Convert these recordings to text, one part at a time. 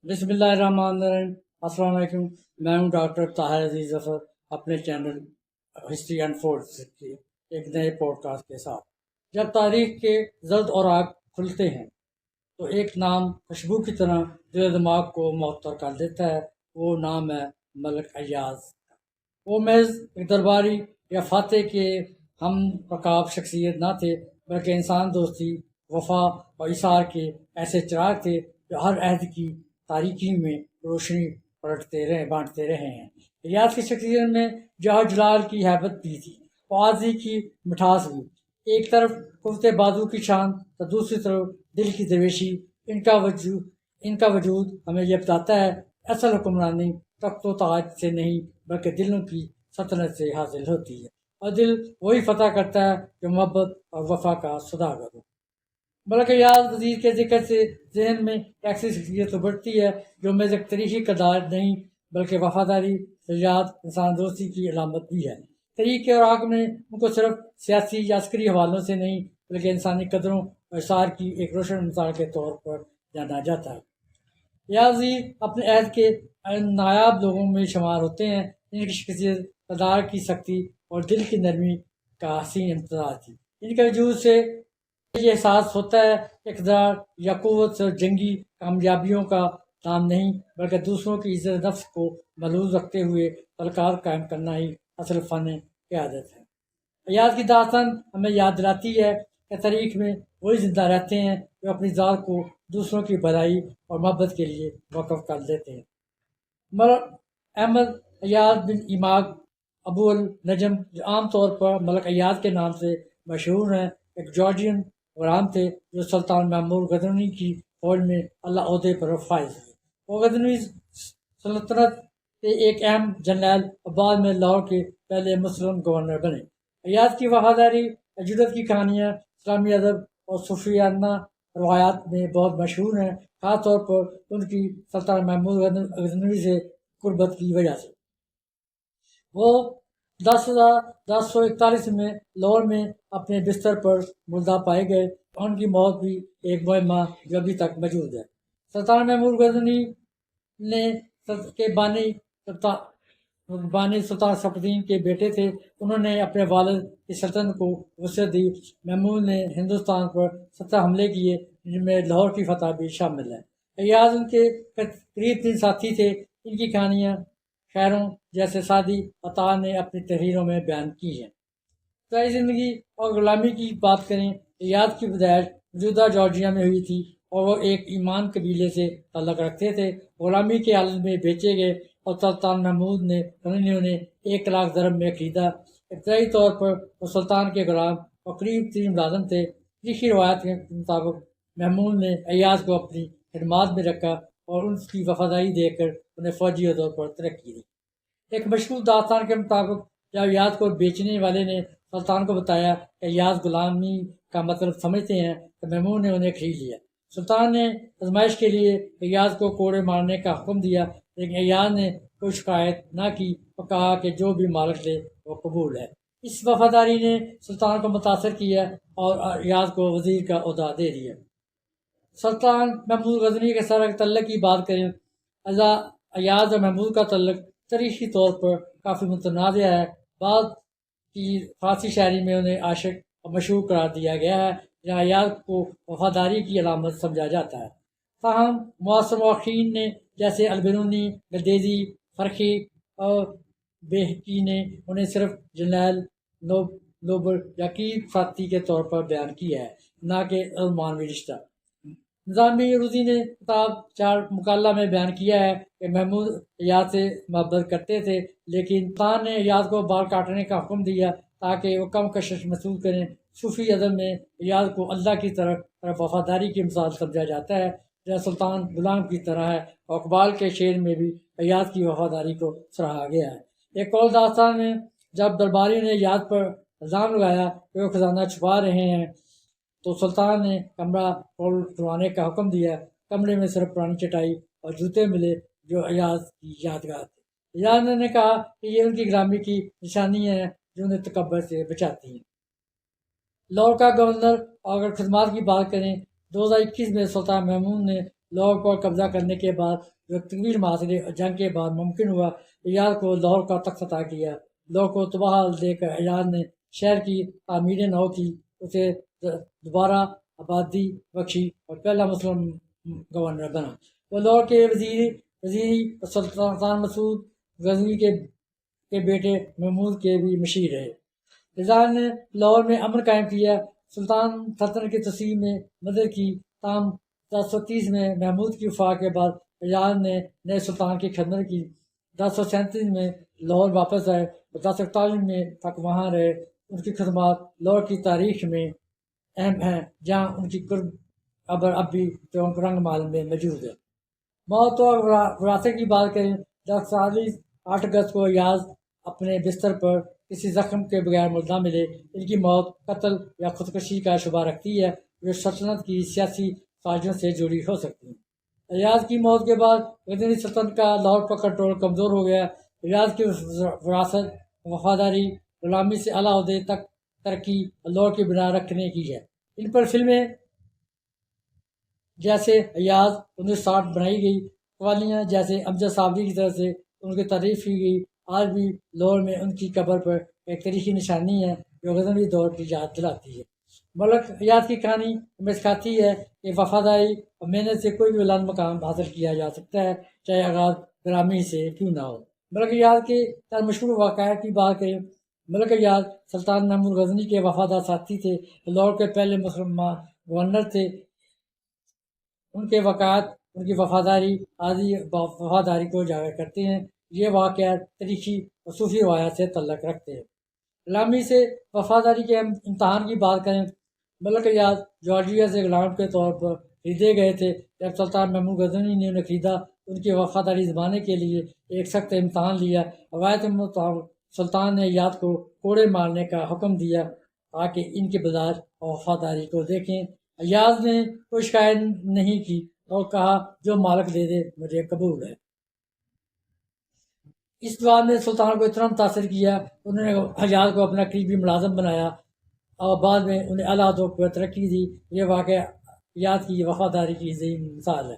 بسم اللہ الرحمن الرحیم۔ السلام علیکم، میں ہوں ڈاکٹر طاہر عزیز ظفر، اپنے چینل ہسٹری اینڈ فورڈز کے ایک نئے پوڈ کاسٹ کے ساتھ۔ جب تاریخ کے زرد اوراق کھلتے ہیں تو ایک نام خوشبو کی طرح دل دماغ کو معطر کر دیتا ہے۔ وہ نام ہے ملک ایاز۔ وہ محض ایک درباری یا فاتح کے ہم رکاب شخصیت نہ تھے، بلکہ انسان دوستی، وفا اور اثار کے ایسے چراغ تھے جو ہر عہد کی تاریکی میں روشنی بانٹتے رہے ہیں۔ ایاز کی شخصیت میں جاہ جلال کی ہیبت بھی تھی، آزی کی مٹھاس بھی۔ ایک طرف قوت بازو کی شان تو دوسری طرف دل کی درویشی۔ ان کا وجود ہمیں یہ بتاتا ہے اصل حکمرانی تخت و تاج سے نہیں بلکہ دلوں کی سلطنت سے حاصل ہوتی ہے، اور دل وہی فتح کرتا ہے جو محبت اور وفا کا سوداگر ہو۔ ملک ایاز وزیر کے ذکر سے ذہن میں ایسی شخصیت ابھرتی ہے جو محض ایک تاریخی کردار نہیں بلکہ وفاداری، شجاعت، انسان دوستی کی علامت بھی ہے۔ تاریخ کے اوراق میں ان کو صرف سیاسی یا عسکری حوالوں سے نہیں بلکہ انسانی قدروں اور اثار کی ایک روشن مثال کے طور پر جانا جاتا ہے۔ ایازی اپنے عہد کے نایاب لوگوں میں شمار ہوتے ہیں جن کی شخصیت کردار کی سختی اور دل کی نرمی کا حسین امتزاج تھی۔ ان کے وجود سے یہ احساس ہوتا ہے کہ اقتدار یا قوت صرف جنگی کامیابیوں کا نام نہیں بلکہ دوسروں کی عزت نفس کو محفوظ رکھتے ہوئے تعلقات قائم کرنا ہی اصل فن قیادت ہے۔ ایاز کی داستان ہمیں یاد دلاتی ہے کہ تاریخ میں وہی زندہ رہتے ہیں جو اپنی ذات کو دوسروں کی بھلائی اور محبت کے لیے وقف کر دیتے ہیں۔ ملک احمد ایاز بن ایماگ ابو النجم، جو عام طور پر ملک ایاز کے نام سے مشہور ہیں، ایک جارجین غلام تھے جو سلطان محمود غزنوی کی فوج میں اعلیٰ عہدے پر فائز ہوئے۔ وہ غزنوی سلطنت کے ایک اہم جرنیل اور بعد میں لاہور کے پہلے مسلم گورنر بنے۔ ایاز کی وفاداری اور جرأت کی کہانیاں اسلامی ادب اور صوفیانہ روایات میں بہت مشہور ہیں، خاص طور پر ان کی سلطان محمود غزنوی سے قربت کی وجہ سے۔ وہ 1041 میں لاہور میں اپنے بستر پر مردہ پائے گئے۔ ان کی موت بھی ایک معمہ جو ابھی تک موجود ہے۔ سلطان محمود غزنوی کے بانی سلطان صفی الدین کے بیٹے تھے۔ انہوں نے اپنے والد کی سلطنت کو وسعت دی۔ محمود نے ہندوستان پر 7 حملے کیے جن میں لاہور کی فتح بھی شامل ہے۔ ایاز ان کے قریب 3 ساتھی تھے۔ ان کی کہانیاں شاعروں جیسے سعدی عطا نے اپنی تحریروں میں بیان کی ہیں۔ ابتدائی زندگی اور غلامی کی بات کریں، ایاز کی پیدائش موجودہ جارجیا میں ہوئی تھی اور وہ ایک ایمان قبیلے سے تعلق رکھتے تھے۔ غلامی کے حالت میں بیچے گئے اور سلطان محمود نے انہیں 1 لاکھ درہم میں خریدا۔ ابتدائی طور پر وہ سلطان کے غلام اور قریب ترین ملازم تھے۔ تاریخی روایت کے مطابق محمود نے ایاز کو اپنی خدمات میں رکھا اور ان کی وفاداری دیکھ کر انہیں فوجی عہدوں پر ترقی دی۔ ایک مشہور داستان کے مطابق جب ایاز کو بیچنے والے نے سلطان کو بتایا کہ ایاز غلامی کا مطلب سمجھتے ہیں تو محمود نے انہیں خرید لیا۔ سلطان نے آزمائش کے لیے ایاز کو کوڑے مارنے کا حکم دیا، لیکن ایاز نے کوئی شکایت نہ کی اور کہا کہ جو بھی مالک لے وہ قبول ہے۔ اس وفاداری نے سلطان کو متاثر کیا اور ایاز کو وزیر کا عہدہ دے دیا۔ سلطان محمود غزنوی کے ساتھ تعلق کی بات کریں، ایاز اور محمود کا تعلق تاریخی طور پر کافی متنازع ہے۔ بعض کی فارسی شاعری میں انہیں عاشق اور مشہور قرار دیا گیا ہے، جہاں ایاز کو وفاداری کی علامت سمجھا جاتا ہے۔ تاہم معاصر مورخین نے جیسے البرونی، گلدیزی، فرخی اور بیہقی نے انہیں صرف جرنیل، نوبل یا قریب ساتھی کے طور پر بیان کیا ہے، نہ کہ معنوی رشتہ۔ نظامی عروضی نے کتاب 4 مکالہ میں بیان کیا ہے کہ محمود ایاز سے محبت کرتے تھے، لیکن سلطان نے ایاز کو بال کاٹنے کا حکم دیا تاکہ وہ کم کشش محسوس کریں۔ صوفی ادب میں ایاز کو اللہ کی طرف وفاداری کی مثال سمجھا جاتا ہے، جہاں سلطان غلام کی طرح ہے، اور اقبال کے شعر میں بھی ایاز کی وفاداری کو سراہا گیا ہے۔ ایک اور داستان میں جب درباری نے ایاز پر الزام لگایا کہ وہ خزانہ چھپا رہے ہیں تو سلطان نے کمرہ کھلوانے کا حکم دیا۔ کمرے میں صرف پرانی چٹائی اور جوتے ملے جو ایاز کی یادگار تھے۔ ایاز نے کہا کہ یہ ان کی غلامی کی نشانی ہے جو انہیں تکبر سے بچاتی ہیں۔ لاہور کا گورنر، اور اگر خدمات کی بات کریں، 2021 میں سلطان محمود نے لاہور پر قبضہ کرنے کے بعد جو طویل معاصرے اور جنگ کے بعد ممکن ہوا، ایاز کو لاہور کا تخت عطا کیا۔ لاہور کو تباہ دے کر ایاز نے شہر کی تعمیر نو کی، اسے دوبارہ آبادی بخشی اور پہلا مسلم گورنر بنا۔ وہ لاہور کے وزیری سلطان مسعود غزنوی کے بیٹے محمود کے بھی مشیر رہے۔ نظام نے لاہور میں امن قائم کیا، سلطان سلطنت کی تسلیم میں مدد کی۔ تاہم 1030 میں محمود کی وفات کے بعد ایاز نے نئے سلطان کی خدمت کی۔ 1037 میں لاہور واپس آئے اور 1041 میں تک وہاں رہے۔ ان کی خدمات لاہور کی تاریخ میں اہم ہیں، جہاں ان کی قبر اب بھی چونک رنگ مال میں موجود ہے۔ موت اور وراثت کی بات کریں، 8 اگست کو ایاز اپنے بستر پر کسی زخم کے بغیر مردہ ملے۔ ان کی موت قتل یا خودکشی کا شبہ رکھتی ہے، جو سلطنت کی سیاسی سازشوں سے جڑی ہو سکتی ہیں۔ ایاز کی موت کے بعد غزنوی سلطنت کا لاہور پر کنٹرول کمزور ہو گیا۔ ایاز کی وراثت وفاداری، غلامی سے اعلیٰ عہدے تک ترقی اور لاہور کی بنا رکھنے کی ہے۔ ان پر فلمیں جیسے ایاز 1960 بنائی گئی، قوالیاں جیسے امجد صابری کی طرف سے ان کی تعریف کی گئی۔ آج بھی لاہور میں ان کی قبر پر ایک تاریخی نشانی ہے جو غزنوی دور کی یاد دلاتی ہے۔ ملک ایاز کی کہانی ہمیں سکھاتی ہے کہ وفاداری اور محنت سے کوئی بھی بلند مقام حاصل کیا جا سکتا ہے، چاہے آغاز غلامی سے کیوں نہ ہو۔ ملک ایاز کے چند مشہور واقعات کی بات کریں، ملک ایاز سلطان محمود غزنوی کے وفادار ساتھی تھے، لاہور کے پہلے مسلمان گورنر تھے۔ ان کے واقعات ان کی وفاداری کو اجاگر کرتے ہیں۔ یہ واقعات تاریخی اور صوفی روایات سے تعلق رکھتے ہیں۔ غلامی سے وفاداری کے امتحان کی بات کریں، ملک ایاز جارجیا سے غلام کے طور پر خریدے گئے تھے۔ جب سلطان محمود غزنوی نے انہیں خریدا، ان کی وفاداری زمانے کے لیے ایک سخت امتحان لیا۔ روایت کے مطابق سلطان نے ایاز کو کوڑے مارنے کا حکم دیا تاکہ ان کے بازار اور وفاداری کو دیکھیں۔ ایاز نے کوئی شکایت نہیں کی اور کہا، جو مالک دے دے مجھے قبول ہے۔ اس دعا نے سلطان کو اتنا متاثر کیا، انہوں نے ایاز کو اپنا قریبی ملازم بنایا اور بعد میں انہیں اعلیٰ عہدوں پر ترقی دی۔ یہ واقعہ ایاز کی وفاداری کی عظیم مثال ہے۔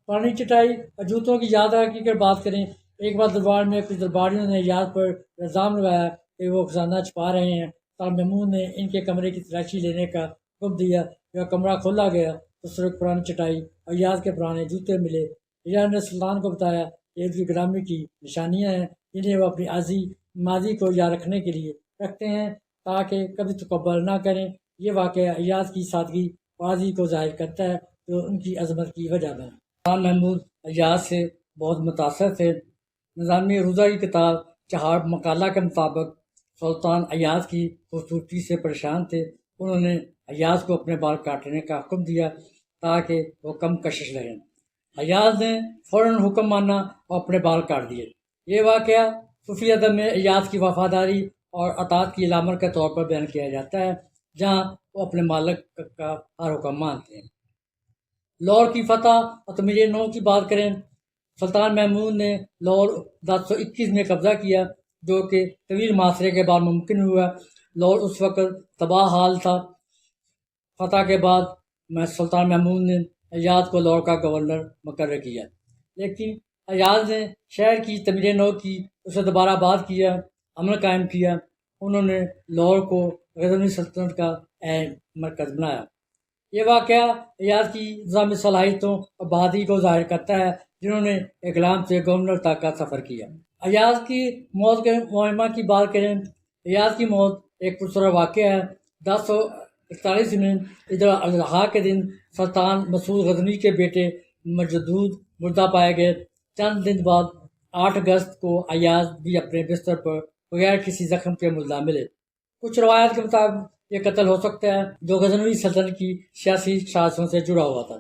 پرانی چٹائی اور جوتوں کی یاد کی اگر بات کریں، ایک بار دربار میں کچھ درباریوں نے ایاز پر الزام لگایا کہ وہ خزانہ چھپا رہے ہیں۔ سلطان محمود نے ان کے کمرے کی تلاشی لینے کا حکم دیا۔ جب کمرہ کھولا گیا تو سرخ پرانی چٹائی اور ایاز کے پرانے جوتے ملے۔ ایاز نے سلطان کو بتایا کہ ان کی غلامی کی نشانیاں ہیں، جنہیں وہ اپنی ماضی کو یاد رکھنے کے لیے رکھتے ہیں تاکہ کبھی تکبر نہ کریں۔ یہ واقعہ ایاز کی سادگی ماضی کو ظاہر کرتا ہے جو ان کی عظمت کی وجہ بنا۔ سلطان محمود ایاز سے بہت متاثر تھے۔ نظامی روضہ کی کتاب چہار مقالہ کے مطابق سلطان ایاز کی خوبصورتی سے پریشان تھے۔ انہوں نے ایاز کو اپنے بال کاٹنے کا حکم دیا تاکہ وہ کم کشش رہیں۔ ایاز نے فوراً حکم مانا اور اپنے بال کاٹ دیے۔ یہ واقعہ صوفی ادب میں ایاز کی وفاداری اور اطاعت کی علامت کے طور پر بیان کیا جاتا ہے، جہاں وہ اپنے مالک کا ہر حکم مانتے ہیں۔ لاہور کی فتح اور تعمیر نو کی بات کریں، سلطان محمود نے لاہور 1021 میں قبضہ کیا، جو کہ طویل معاصرے کے بعد ممکن ہوا۔ لاہور اس وقت تباہ حال تھا۔ فتح کے بعد سلطان محمود نے ایاز کو لاہور کا گورنر مقرر کیا، لیکن ایاز نے شہر کی تعمیر نو کی، اسے دوبارہ آباد کیا، امن قائم کیا۔ انہوں نے لاہور کو غزنوی سلطنت کا اہم مرکز بنایا۔ یہ واقعہ ایاز کی نظامی صلاحیتوں اور بہادری کو ظاہر کرتا ہے، جنہوں نے ایک غلام سے گورنر تک کا سفر کیا۔ ایاز کی موت کے معمہ کی بات کریں، ایاز کی موت ایک پرسرور واقعہ ہے۔ 1041 میں عید الاضحیٰ کے دن سلطان مسعود غزنوی کے بیٹے مجدود مردہ پائے گئے۔ چند دن بعد 8 اگست کو ایاز بھی اپنے بستر پر بغیر کسی زخم کے مردہ ملے۔ کچھ روایات کے مطابق یہ قتل ہو سکتا ہے جو غزنوی سلطنت کی سیاسی سازشوں سے جڑا ہوا تھا۔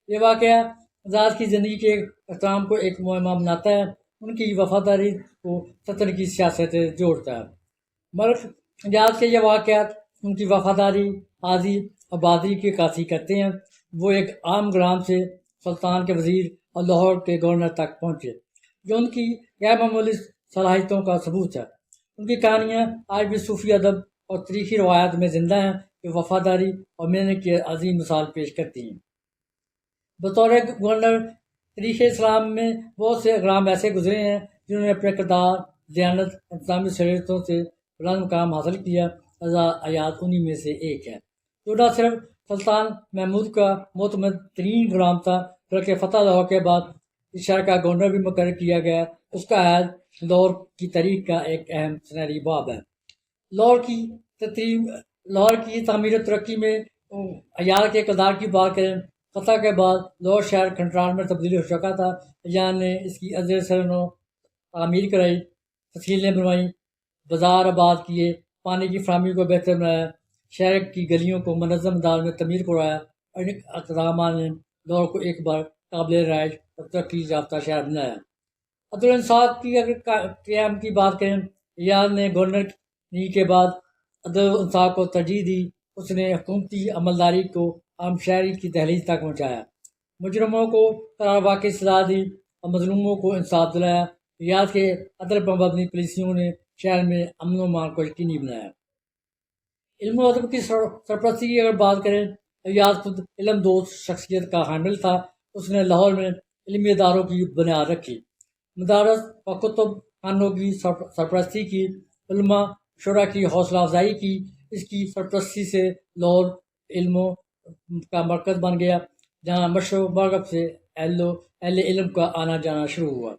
یہ واقعہ ایاز کی زندگی کے احترام کو ایک معمہ بناتا ہے، ان کی وفاداری کو سلطنت کی سیاست سے جوڑتا ہے۔ ملک ایاز کے یہ واقعات ان کی وفاداری، عاجزی اور بہادری کی عکاسی کرتے ہیں۔ وہ ایک عام غلام سے سلطان کے وزیر اور لاہور کے گورنر تک پہنچے، جو ان کی غیر معمولی صلاحیتوں کا ثبوت ہے۔ ان کی کہانیاں آج بھی صوفی ادب اور تاریخی روایات میں زندہ ہیں، جو وفاداری اور محنت کی عظیم مثال پیش کرتی ہیں۔ بطور گورنر تاریخ اسلام میں بہت سے اقرام ایسے گزرے ہیں جنہوں نے اپنے کردار، دیانت، انتظامی صلاحیتوں سے بلند مقام حاصل کیا۔ رضا ایاز انہی میں سے ایک ہے، جو نہ صرف سلطان محمود کا معتمد ترین غلام تھا بلکہ فتح لاہور کے بعد اس شہر کا گورنر بھی مقرر کیا گیا۔ اس کا عہد لاہور کی تاریخ کا ایک اہم سنہری باب ہے۔ لاہور کی تعمیر و ترقی میں ایاز کے کردار کی بات کریں، فتح کے بعد لاہور شہر کھنڈران میں تبدیل ہو چکا تھا۔ ایاز نے اس کی ازر سرنو تعمیر کرائی، فصیلیں بنوائیں، بازار آباد کیے، پانی کی فراہمی کو بہتر بنایا، شہر کی گلیوں کو منظم انداز میں تعمیر کروایا، اور ان اقدامات نے لاہور کو ایک بار قابل رہائش اور ترقی یافتہ شہر بنایا۔ عدل و انصاف کی اگر قیام کی بات کریں، ایاز نے گورنر کے بعد عدل و انصاف کو ترجیح دی۔ اس نے حکومتی عملداری کو عام شہری کی دہلیز تک پہنچایا، مجرموں کو قرار واقعی سزا دی اور مظلوموں کو انصاف دلایا۔ ایاز کے عدل پر مبنی پالیسیوں نے شہر میں امن و امان کو یقینی بنایا۔ علم و ادب کی سرپرستی کی اگر بات کریں، ایاز خود علم دوست شخصیت کا حامل تھا۔ اس نے لاہور میں علمی اداروں کی بنیاد رکھی، مدارس و کتب خانوں کی سرپرستی کی، علماء شعراء کی حوصلہ افزائی کی۔ اس کی سرپرستی سے لاہور علم کا مرکز بن گیا، جہاں مشرق و مغرب سے اہل علم کا آنا جانا شروع ہوا۔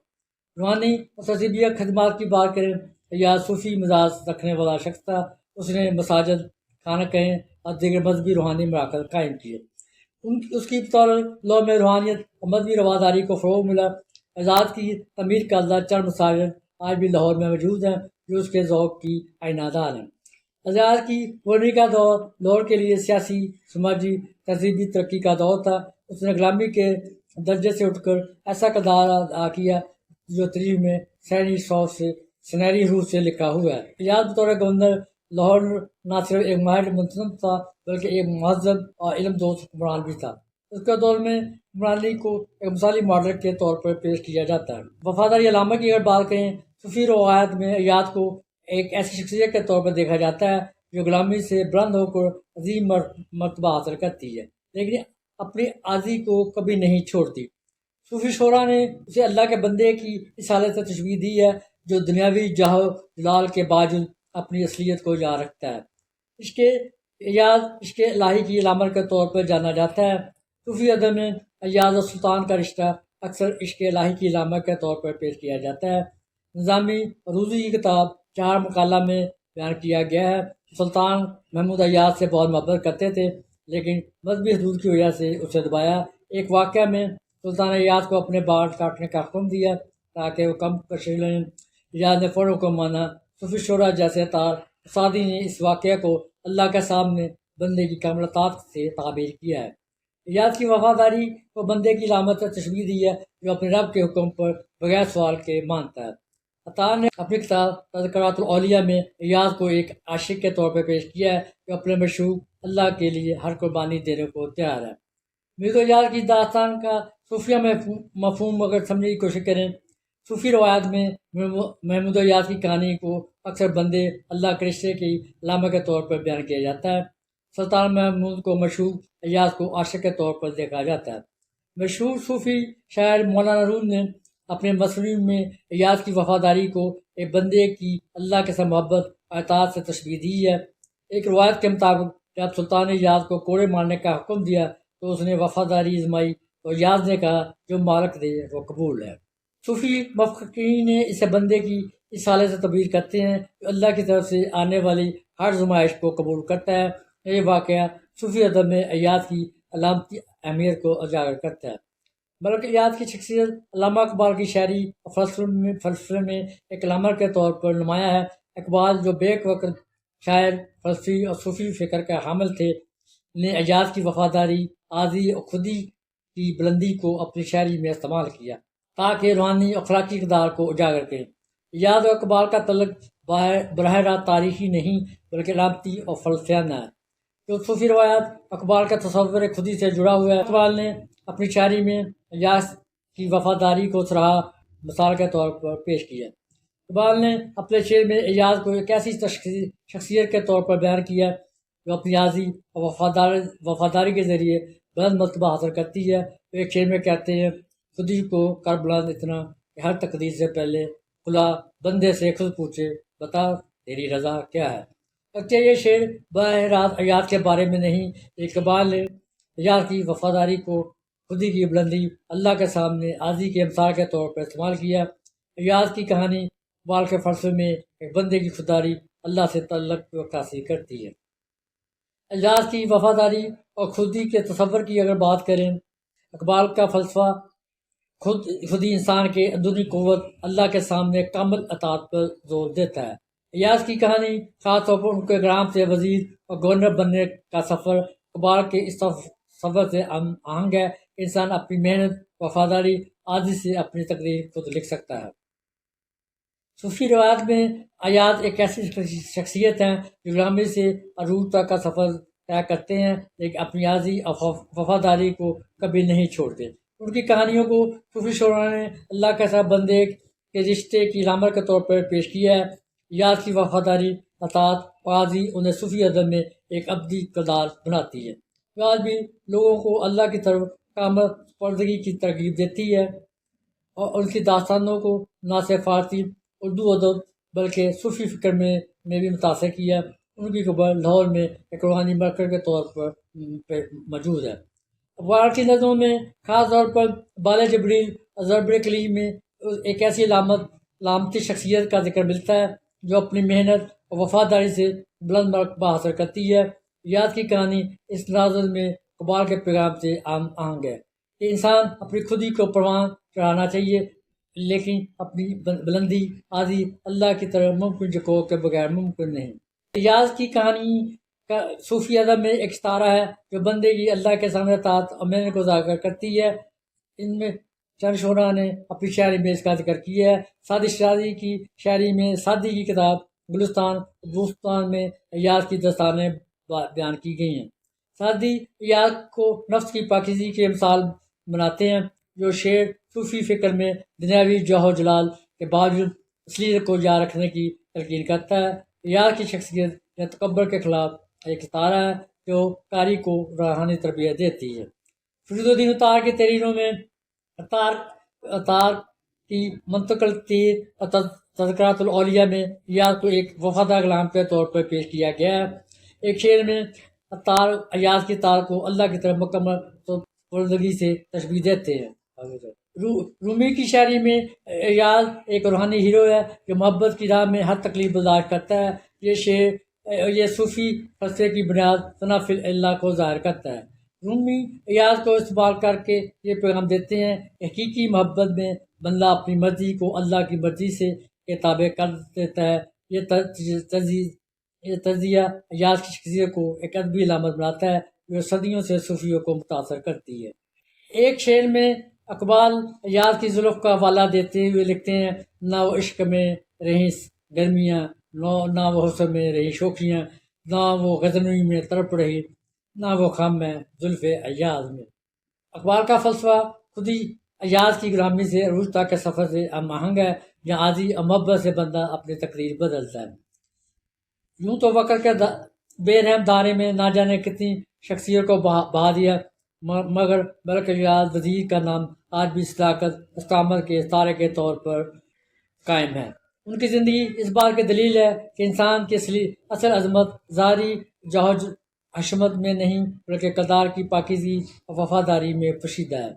روحانی اور تہذیبی خدمات کی بات کریں، ایاز صوفی مزاج رکھنے والا شخص تھا۔ اس نے مساجد، خانقاہیں اور دیگر مذہبی روحانی مراکز قائم کیے۔ اس کی بطور لاہور میں روحانیت اور مذہبی رواداری کو فروغ ملا۔ ایاز کی تعمیر کردہ چند مساجد آج بھی لاہور میں موجود ہیں، جو اس کے ذوق کی آئینہ دار ہیں۔ ایاز کی گورنری کا دور لاہور کے لیے سیاسی، سماجی، تہذیبی ترقی کا دور تھا۔ اس نے غلامی کے درجے سے اٹھ کر ایسا کردار ادا کیا جو تاریخ میں سنہری روح سے لکھا ہوا ہے۔ ایاز بطور گورنر لاہور نہ صرف ایک ماہر منتظم تھا بلکہ ایک مہذب اور علم دوست حکمران بھی تھا۔ اس کے دور میں حکمرانی کو ایک مثالی ماڈل کے طور پر پیش کیا جاتا ہے۔ وفاداری علامہ کی اگر بات کریں، صوفی روایات میں ایاز کو ایک ایسی شخصیت کے طور پر دیکھا جاتا ہے جو غلامی سے بلند ہو کر عظیم مرتبہ حاصل کرتی ہے، لیکن اپنی عاجزی کو کبھی نہیں چھوڑتی۔ صوفی شعراء نے اسے اللہ کے بندے کی اس حالت سے تشبیہ دی ہے جو دنیاوی جاہ و جلال کے باوجود اپنی اصلیت کو یاد رکھتا ہے۔ ایاز عشق الہی کی علامت کے طور پر جانا جاتا ہے۔ صوفی ادب میں ایاز اور سلطان کا رشتہ اکثر عشق الہی کی علامت کے طور پر پیش کیا جاتا ہے۔ نظامی روزی کی کتاب 4 مقالہ میں بیان کیا گیا ہے۔ سلطان محمود ایاز سے بہت محبت کرتے تھے، لیکن مذہبی حدود کی وجہ سے اسے دبایا۔ ایک واقعہ میں سلطان ایاز کو اپنے بال کاٹنے کا حکم دیا تاکہ وہ کم کش لیں۔ ایاز نے فوراً حکم مانا۔ صوفی شعراء جیسے سعدی نے اس واقعہ کو اللہ کے سامنے بندے کی کامل طاقت سے تعبیر کیا ہے۔ ایاز کی وفاداری کو بندے کی علامت سے تشبیہ دی ہے جو اپنے رب کے حکم پر بغیر سوال کے مانتا ہے۔ عطار نے اپنی کتاب تذکرات الاولیاء میں ایاز کو ایک عاشق کے طور پر پیش کیا ہے جو اپنے معشوق اللہ کے لیے ہر قربانی دینے کو تیار ہے۔ میر ایاز کی داستان کا صوفیہ مفہوم اگر سمجھنے کی کوشش کریں، صوفی روایات میں محمود ایاز کی کہانی کو اکثر بندے اللہ کے رشتے کی علامت کے طور پر بیان کیا جاتا ہے۔ سلطان محمود کو معشوق، ایاز کو عاشق کے طور پر دیکھا جاتا ہے۔ مشہور صوفی شاعر مولانا روم نے اپنے مصنوع میں ایاز کی وفاداری کو ایک بندے کی اللہ کے ساتھ محبت اور اطاعت سے تشبیہ دی ہے۔ ایک روایت کے مطابق جب سلطان ایاز کو کوڑے مارنے کا حکم دیا تو اس نے وفاداری ازمائی تو ایاز نے کہا جو مالک دے وہ قبول ہے۔ صوفی مفکرین اسے بندے کی اس حالت سے تعبیر کرتے ہیں جو اللہ کی طرف سے آنے والی ہر زمائش کو قبول کرتا ہے۔ یہ واقعہ صوفی ادب میں ایاز کی علامتی اہمیت کو اجاگر کرتا ہے۔ بلکہ ایاز کی شخصیت علامہ اقبال کی شاعری اور فلسفے میں ایک علامہ کے طور پر نمایاں ہے۔ اقبال جو بیک وقت شاعر، فلسفی اور صوفی فکر کا حامل تھے، نے ایاز کی وفاداری، عاجزی اور خودی کی بلندی کو اپنی شاعری میں استعمال کیا تاکہ روحانی اخلاقی اقدار کو اجاگر کریں۔ ایاز اور اقبال کا تعلق براہ راست تاریخی نہیں بلکہ علامتی اور فلسفیانہ ہے۔ جو صوفی روایات اقبال کا تصور خودی سے جڑا ہوا ہے، اقبال نے اپنی شاعری میں ایاز کی وفاداری کو سراہا مثال کے طور پر پیش کیا۔ اقبال نے اپنے شعر میں ایاز کو ایک ایسی شخصیت کے طور پر بیان کیا جو اپنی عاجزی اور وفاداری کے ذریعے بلند مرتبہ حاصل کرتی ہے ایک شعر میں کہتے ہیں خودی کو کر بلند اتنا کہ ہر تقدیر سے پہلے خدا بندے سے خود پوچھے بتا تیری رضا کیا ہے۔ اگرچہ یہ شعر براہ راست حیات کے بارے میں نہیں، اقبال نے حیات کی وفاداری کو خودی کی بلندی اللہ کے سامنے عاجزی کے مثال کے طور پر استعمال کیا۔ حیات کی کہانی اقبال کے فلسفے میں ایک بندے کی خودداری اللہ سے تعلق کو عکاسی کرتی ہے۔ حیات کی وفاداری اور خودی کے تصور کی اگر بات کریں، اقبال کا فلسفہ خودی انسان کے اندرونی قوت اللہ کے سامنے کامل اطاعت پر زور دیتا ہے۔ حیات کی کہانی خاص طور پر ان کے گرام سے وزیر اور گورنر بننے کا سفر اقبال کے اس سفر سے آہنگ ہے کہ انسان اپنی محنت وفاداری عاجزی سے اپنی تقدیر خود لکھ سکتا ہے۔ صوفی روایت میں حیات ایک ایسی شخصیت ہیں جو غلامی سے عروج تک کا سفر طے کرتے ہیں لیکن اپنی عاجزی اور وفاداری کو کبھی نہیں چھوڑتے۔ ان کی کہانیوں کو صوفی شعراء نے اللہ کے ساتھ بندے کے رشتے کی علامت کے طور پر پیش کیا ہے۔ حیات کی وفاداری، اطاعت اور عاجزی انہیں صوفی ادب میں ایک ابدی کردار بناتی ہے جو آج بھی لوگوں کو اللہ کی طرف کامل سپردگی کی ترغیب دیتی ہے۔ اور ان کی داستانوں کو نہ صرف فارسی اردو ادب بلکہ صوفی فکر میں بھی متاثر کیا۔ ان کی قبر لاہور میں ایک روحانی مرکز کے طور پر موجود ہے۔ اقبال کی نظموں میں خاص طور پر بال جبریل اور ضرب کلیم میں ایک ایسی علامتی شخصیت کا ذکر ملتا ہے جو اپنی محنت اور وفاداری سے بلند مرتبہ حاصل کرتی ہے۔ حیات کی کہانی اس ناظر میں اقبال کے پیغام سے آہنگ ہے کہ انسان اپنی خودی کو پروان چڑھانا چاہیے لیکن اپنی بلندی عاجزی اللہ کی طرف ممکن جکو کے بغیر ممکن نہیں۔ حیات کی کہانی کا صوفی ادب میں ایک ستارہ ہے جو بندے کی اللہ کے سامنے اطاعت اور محنت کو اجاگر کرتی ہے۔ ان میں چند شعراء نے اپنی شاعری میں اس کا ذکر کیا ہے۔ سعدی شیرازی کی شاعری میں سعدی کی کتاب گلستان بوستان میں حیات کی داستانیں بیان کی گئی ہیں۔ سعدی حیات کو نفس کی پاکیزگی کی مثال بناتے ہیں جو شعر صوفی فکر میں دنیاوی جوہر جلال کے باوجود اصلیت کو یاد رکھنے کی تلقین کرتا ہے۔ حیات کی شخصیت یا تکبر کے خلاف ایک ستارہ ہے جو قاری کو روحانی تربیت دیتی ہے۔ فرید الدین اتار کی تحریروں میں اتار کی منتقل تیر اور تذکرات الاولیاء میں حیات کو ایک وفادار غلام کے طور پر پیش کیا گیا ہے۔ ایک شعر میں اتار حیات کی تار کو اللہ کی طرف مکمل سپردگی سے تشبیہ دیتے ہیں۔ رومی کی شاعری میں حیات ایک روحانی ہیرو ہے جو محبت کی راہ میں ہر تکلیف برداشت کرتا ہے۔ یہ صوفی فلسفے کی بنیاد ثنا فی اللہ کو ظاہر کرتا ہے۔ رومی حیات کو استعمال کر کے یہ پیغام دیتے ہیں کہ حقیقی محبت میں بندہ اپنی مرضی کو اللہ کی مرضی سے کے تابع کر دیتا ہے۔ یہ تجزیہ حیات کی شخصیت کو ایک ادبی علامت بناتا ہے جو صدیوں سے صوفیوں کو متاثر کرتی ہے۔ ایک شعر میں اقبال حیات کی زلف کا حوالہ دیتے ہوئے لکھتے ہیں نہ وہ عشق میں رہیں گرمیاں نہ وہ حسن میں رہی شوخیاں نہ وہ غزنوی میں تڑپ رہی نہ وہ خم ہے زلف ایاز میں۔ اقبال کا فلسفہ خودی حیات کی غلامی سے عروج تک کے سفر سے ہم آہنگ ہے جہاں عاجزی اور محبت سے بندہ اپنی تقدیر بدلتا ہے۔ یوں تو وقت کے بے رحم دھارے میں نہ جانے کتنی شخصیت کو بہا دیا مگر حیات وزیر کا نام آج بھی صداقت استقامت کے ستارے کے طور پر قائم ہے۔ ان کی زندگی اس بات کی دلیل ہے کہ انسان کی اصل عظمت ظاہری جوہر حشمت میں نہیں بلکہ کردار کی پاکیزگی اور وفاداری میں پوشیدہ ہے۔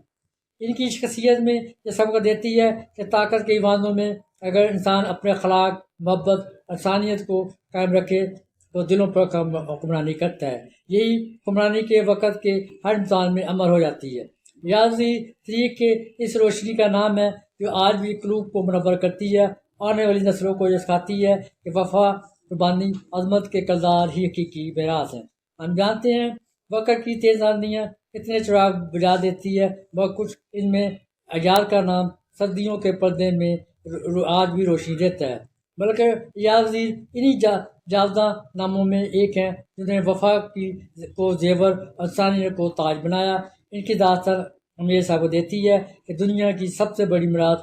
ان کی شخصیت میں یہ سبق دیتی ہے کہ طاقت کے ایوانوں میں اگر انسان اپنے اخلاق محبت انسانیت کو قائم رکھے تو دلوں پر حکمرانی کرتا ہے۔ یہی حکمرانی کے وقت کے ہر انسان میں عمل ہو جاتی ہے۔ ریاضی طریق کے اس روشنی کا نام ہے جو آج بھی قلوب کو منور کرتی ہے، آنے والی نسلوں کو یہ سکھاتی ہے کہ وفا قربانی عظمت کے کردار ہی حقیقی میراث ہیں۔ ہم جانتے ہیں وقت کی تیز آندیاں کتنے چراغ بجھا دیتی ہے مگر کچھ ان میں حیات کا نام صدیوں کے پردے میں آج بھی روشنی دیتا ہے۔ بلکہ حیات وزیر انہی جاوداں ناموں میں ایک ہیں جنہوں نے وفا کو زیور اور انسانیت کو تاج بنایا۔ ان کی داستان ہمیں یہ سبق دیتی ہے کہ دنیا کی سب سے بڑی میراث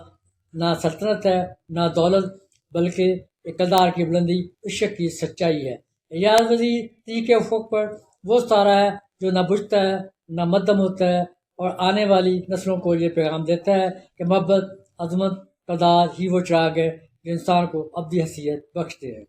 نہ سلطنت ہے نہ دولت بلکہ اقتدار کی بلندی عشق کی سچائی ہے۔ حیات وزیر طریق کے افق پر وہ ستارہ ہے جو نہ بجھتا ہے نہ مدھم ہوتا ہے اور آنے والی نسلوں کو یہ پیغام دیتا ہے کہ محبت، عظمت، قدار ہی وہ چراغ ہے جو انسان کو ابدی حیثیت بخشتے ہیں۔